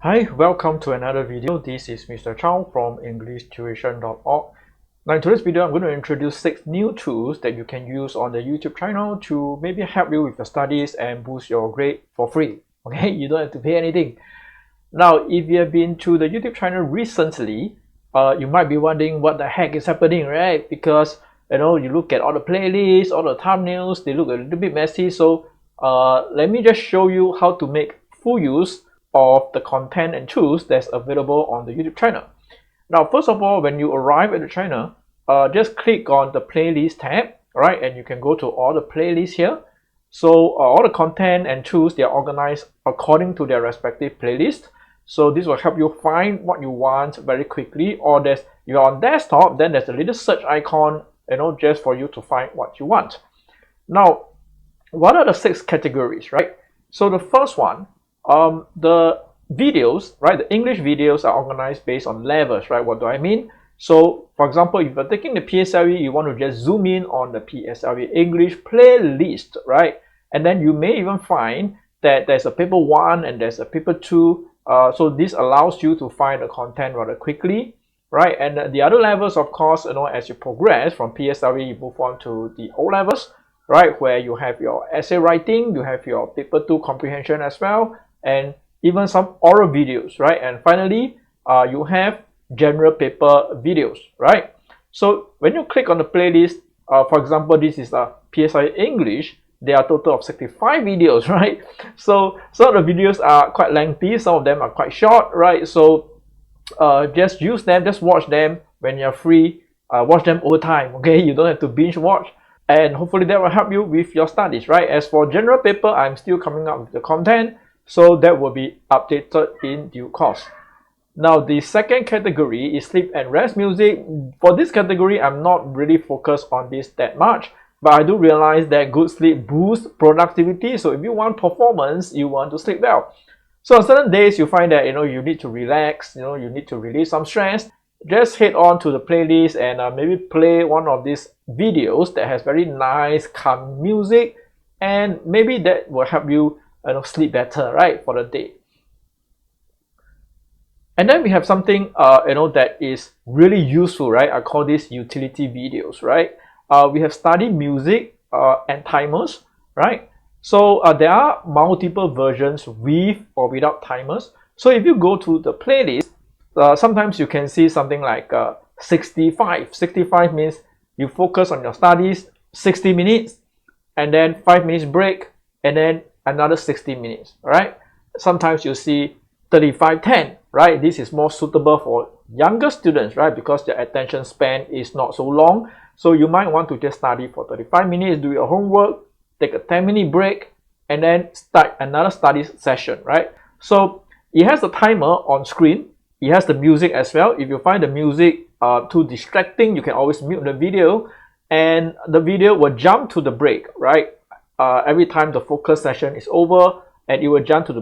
Hi, welcome to another video. This is Mr. Chow from EnglishTuition.org. Now in today's video, I'm going to introduce 6 new tools that you can use on the YouTube channel to maybe help you with your studies and boost your grade for free. Okay, you don't have to pay anything. Now, if you have been to the YouTube channel recently, you might be wondering what the heck is happening, right? Because you look at all the playlists, all the thumbnails, they look a little bit messy. So let me just show you how to make full use of the content and tools that's available on the YouTube channel. Now, first of all, when you arrive at the channel, just click on the playlist tab, right? And you can go to all the playlists here. So all the content and tools, they are organized according to their respective playlist. So this will help you find what you want very quickly. Or you're on desktop, then there's a little search icon, just for you to find what you want. Now, what are the 6 categories, right? So the first one, the videos, right? The English videos are organized based on levels, right? What do I mean? So, for example, if you're taking the PSLE, you want to just zoom in on the PSLE English playlist, right? And then you may even find that there's a paper 1 and there's a paper 2. So this allows you to find the content rather quickly, right? And the other levels, of course, as you progress from PSLE, you move on to the O levels, right? Where you have your essay writing, you have your paper 2 comprehension as well, and even some oral videos, right? And finally, you have general paper videos, right? So when you click on the playlist, for example, this is a PSLE English, there are a total of 65 videos, right? So some of the videos are quite lengthy, some of them are quite short, right? So just use them, just watch them when you're free, watch them over time, okay? You don't have to binge watch, and hopefully that will help you with your studies, right? As for general paper, I'm still coming up with the content, so that will be updated in due course. Now, the second category is sleep and rest music. For this category, I'm not really focused on this that much, but I do realize that good sleep boosts productivity. So if you want performance, you want to sleep well. So on certain days, you find that you need to relax, you need to release some stress. Just head on to the playlist and maybe play one of these videos that has very nice, calm music, and maybe that will help you sleep better, right, for the day. And then we have something that is really useful, right? I call this utility videos, right? We have study music and timers, right? So there are multiple versions with or without timers. So if you go to the playlist, sometimes you can see something like 65. 65 means you focus on your studies 60 minutes and then 5 minutes break and then another 60 minutes, right? Sometimes you see 35-10, right? This is more suitable for younger students, right? Because their attention span is not so long. So you might want to just study for 35 minutes, do your homework, take a 10-minute break, and then start another study session, right? So it has a timer on screen. It has the music as well. If you find the music too distracting, you can always mute the video, and the video will jump to the break, right? Every time the focus session is over, and it will jump to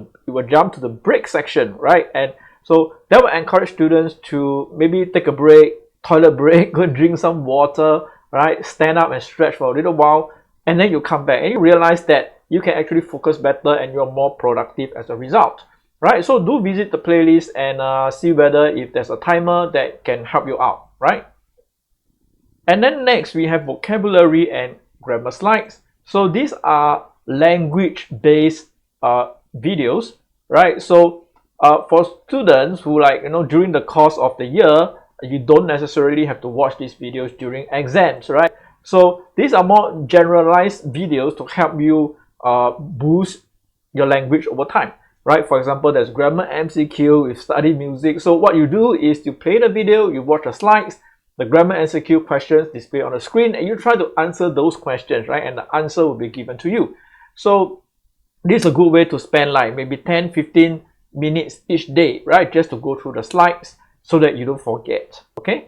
the break section, right? And so that will encourage students to maybe take a break, toilet break, go drink some water, right? Stand up and stretch for a little while, and then you come back and you realize that you can actually focus better and you're more productive as a result, right? So do visit the playlist and see whether if there's a timer that can help you out, right? And then next we have vocabulary and grammar slides. So these are language-based videos, right? So for students who during the course of the year, you don't necessarily have to watch these videos during exams, right? So these are more generalized videos to help you boost your language over time, right? For example, there's grammar MCQ with study music. So what you do is you play the video, you watch the slides, the grammar MCQ questions display on the screen, and you try to answer those questions, right? And the answer will be given to you. So this is a good way to spend like maybe 10-15 minutes each day, right? Just to go through the slides so that you don't forget, okay?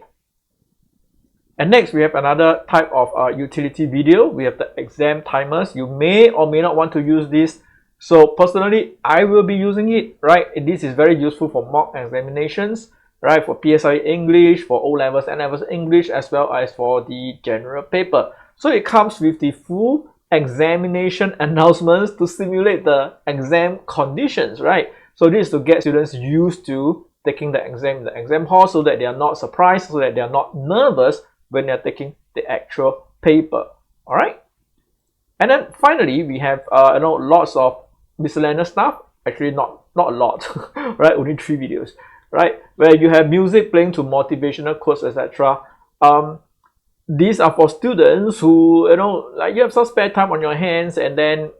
And next, we have another type of utility video. We have the exam timers. You may or may not want to use this. So personally, I will be using it, right? This is very useful for mock examinations, right? For PSLE English, for O levels, N levels English, as well as for the general paper. So it comes with the full examination announcements to simulate the exam conditions, right? So this is to get students used to taking the exam in the exam hall, so that they are not surprised, so that they are not nervous when they are taking the actual paper. All right. And then finally, we have lots of miscellaneous stuff. Actually, not a lot, right? Only 3 videos, right? Where you have music playing to motivational quotes, etc. These are for students who, like you have some spare time on your hands, and then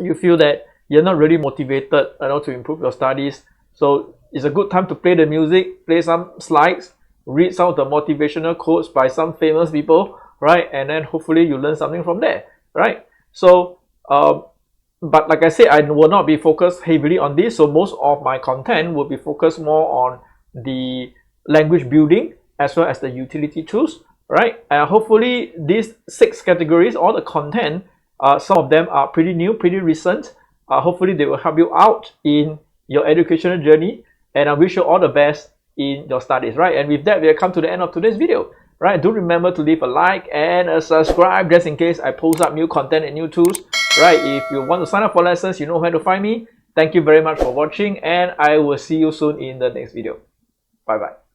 you feel that you're not really motivated, to improve your studies. So it's a good time to play the music, play some slides, read some of the motivational quotes by some famous people, right? And then hopefully you learn something from there, right? So, but like I said, I will not be focused heavily on this. So most of my content will be focused more on the language building as well as the utility tools, right? Hopefully these 6 categories, all the content, some of them are pretty new, pretty recent. Hopefully they will help you out in your educational journey, and I wish you all the best in your studies, right? And with that, we have come to the end of today's video, right? Do remember to leave a like and a subscribe just in case I post up new content and new tools, right? If you want to sign up for lessons, you know where to find me. Thank you very much for watching, and I will see you soon in the next video. Bye bye.